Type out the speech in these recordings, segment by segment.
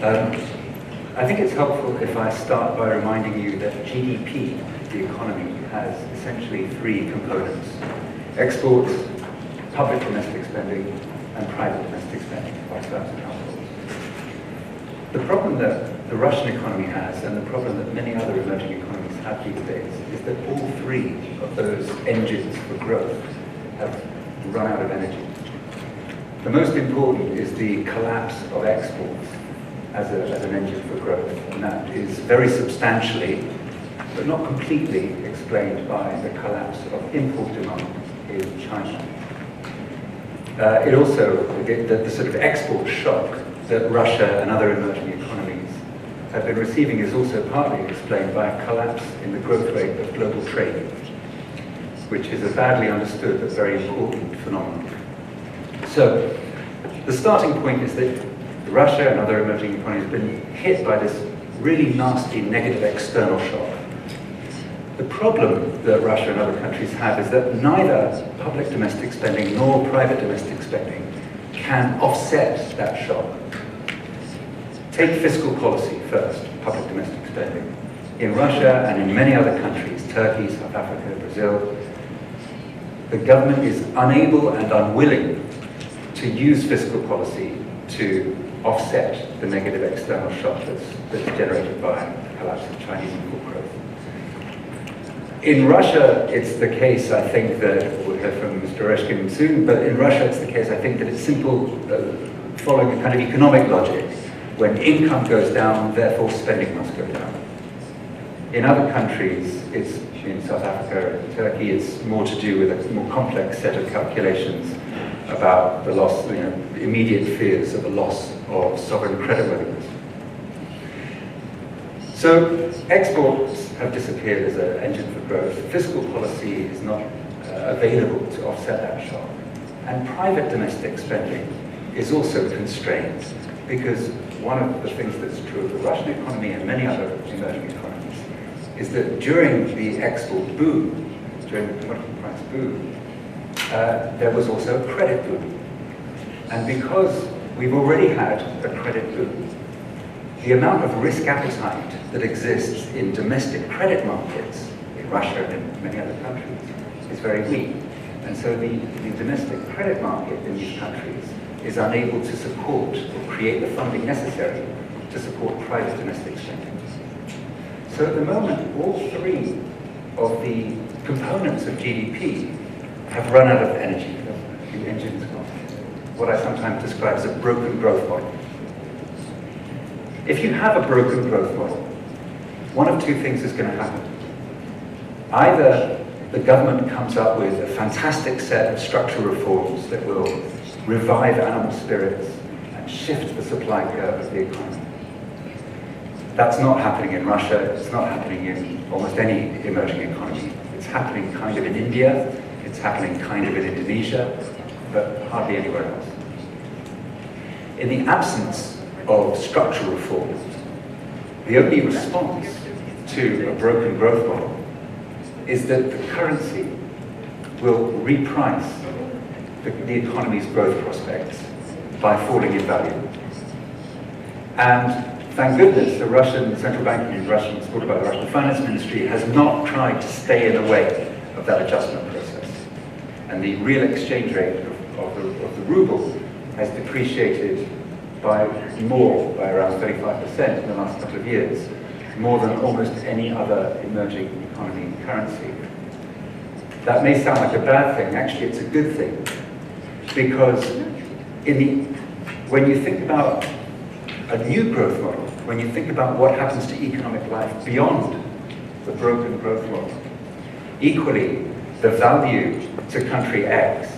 I think it's helpful if I start by reminding you that GDP, the economy, has essentially three components: exports, public domestic spending, and private domestic spending by firms and households. The problem that the Russian economy has, and the problem that many other emerging economies have these days, is that all three of those engines for growth have run out of energy. The most important is the collapse of exports as an engine for growth, and that is very substantially, but not completely, explained by the collapse of import demand in China. It also, the sort of export shock that Russia and other emerging economies have been receiving is also partly explained by a collapse in the growth rate of global trade, which is a badly understood but very important phenomenon. So, the starting point is that Russia and other emerging economies have been hit by this really nasty negative external shock. The problem that Russia and other countries have is that neither public domestic spending nor private domestic spending can offset that shock. Take fiscal policy first, public domestic spending. In Russia and in many other countries, Turkey, South Africa, Brazil, the government is unable and unwilling to use fiscal policy to offset the negative external shock that's generated by the collapse of Chinese import growth. In Russia, it's the case, I think, that, we'll hear from Mr. Oreshkin soon, but in Russia it's the case, I think, that it's simple, following a kind of economic logic. When income goes down, therefore spending must go down. In other countries, it's in South Africa and Turkey, it's more to do with a more complex set of calculations about the loss, immediate fears of a loss of sovereign creditworthiness. So exports have disappeared as an engine for growth. Fiscal policy is not available to offset that shock. And private domestic spending is also constrained, because one of the things that's true of the Russian economy and many other emerging economies is that during the export boom, during the commodity price boom, there was also a credit boom. And because we've already had a credit boom, the amount of risk appetite that exists in domestic credit markets in Russia and in many other countries is very weak. And so the domestic credit market in these countries is unable to support or create the funding necessary to support private domestic spending. So at the moment, all three of the components of GDP have run out of energy. The engine's gone. What I sometimes describe as a broken growth model. If you have a broken growth model, one of two things is going to happen. Either the government comes up with a fantastic set of structural reforms that will revive animal spirits and shift the supply curve of the economy. That's not happening in Russia, it's not happening in almost any emerging economy. It's happening kind of in India, it's happening kind of in Indonesia, but hardly anywhere else. In the absence of structural reform, the only response to a broken growth model is that the currency will reprice the economy's growth prospects by falling in value. And thank goodness the Russian central bank and Russian, supported by the Russian finance ministry, has not tried to stay in the way of that adjustment process. And the real exchange rate of the ruble has depreciated by around 35% in the last couple of years, more than almost any other emerging economy currency. That may sound like a bad thing, actually it's a good thing, because when you think about a new growth model, when you think about what happens to economic life beyond the broken growth model, equally, the value to country X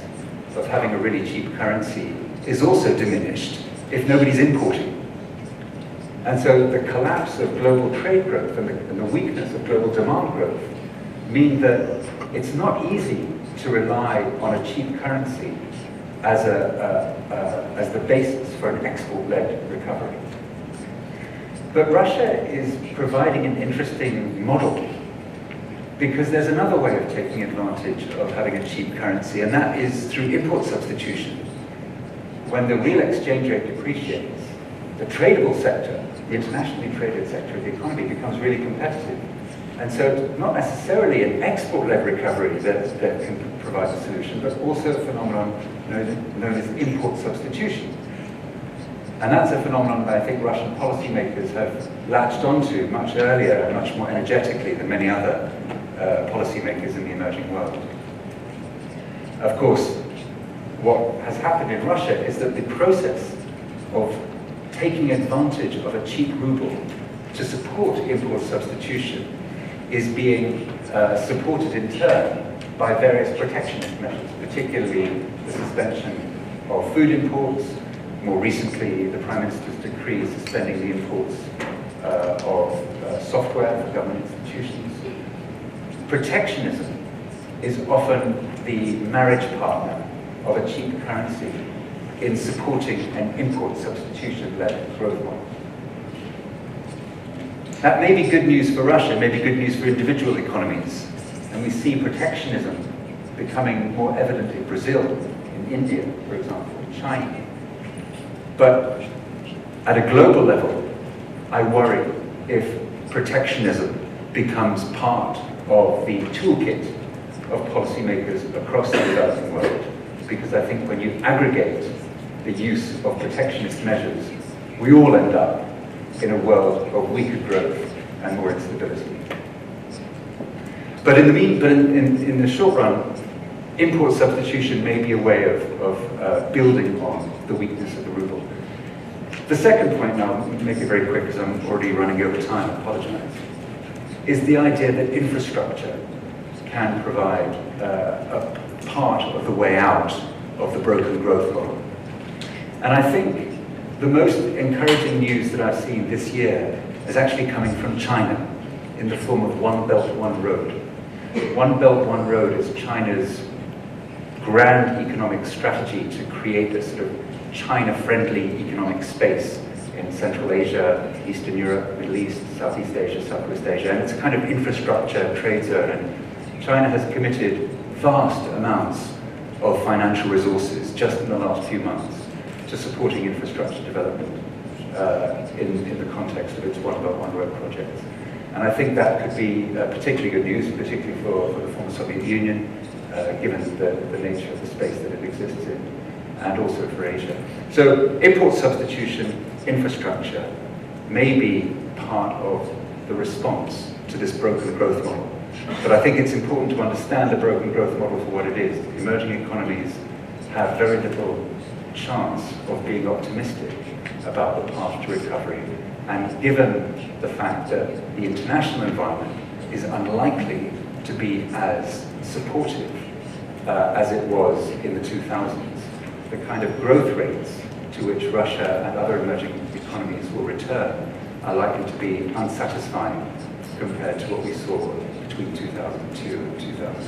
of having a really cheap currency is also diminished if nobody's importing. And so the collapse of global trade growth and the weakness of global demand growth mean that it's not easy to rely on a cheap currency as the basis for an export-led recovery. But Russia is providing an interesting model, because there's another way of taking advantage of having a cheap currency, and that is through import substitution. When the real exchange rate depreciates, the tradable sector, the internationally traded sector of the economy becomes really competitive. And so it's not necessarily an export-led recovery that can provide a solution, but also a phenomenon known as import substitution. And that's a phenomenon that I think Russian policymakers have latched onto much earlier and much more energetically than many other policymakers in the emerging world. Of course, what has happened in Russia is that the process of taking advantage of a cheap ruble to support import substitution is being supported in turn by various protectionist measures, particularly the suspension of food imports, more recently the Prime Minister's decree suspending the imports of software for government institutions. Protectionism is often the marriage partner of a cheap currency in supporting an import substitution-led growth model. That may be good news for Russia, may be good news for individual economies, and we see protectionism becoming more evident in Brazil, in India, for example, in China. But at a global level, I worry if protectionism becomes part of the toolkit of policymakers across the developing world, because I think when you aggregate the use of protectionist measures, we all end up in a world of weaker growth and more instability. But in the short run, import substitution may be a way of building on the weakness of the ruble. The second point, now I'll make it very quick because I'm already running over time, I apologize, is the idea that infrastructure can provide a part of the way out of the broken growth model. And I think the most encouraging news that I've seen this year is actually coming from China in the form of One Belt, One Road. One Belt, One Road is China's grand economic strategy to create a sort of China-friendly economic space in Central Asia, Eastern Europe, Middle East, Southeast Asia, Southwest Asia, and it's a kind of infrastructure trade zone. And China has committed vast amounts of financial resources just in the last few months to supporting infrastructure development in the context of its One Belt, One Road projects. And I think that could be particularly good news, particularly for the former Soviet Union, given the nature of the space that it exists in, and also for Asia. So import substitution, infrastructure, may be part of the response to this broken growth model. But I think it's important to understand the broken growth model for what it is. Emerging economies have very little chance of being optimistic about the path to recovery. And given the fact that the international environment is unlikely to be as supportive as it was in the 2000s, the kind of growth rates to which Russia and other emerging economies will return are likely to be unsatisfying compared to what we saw between 2002 and 2000.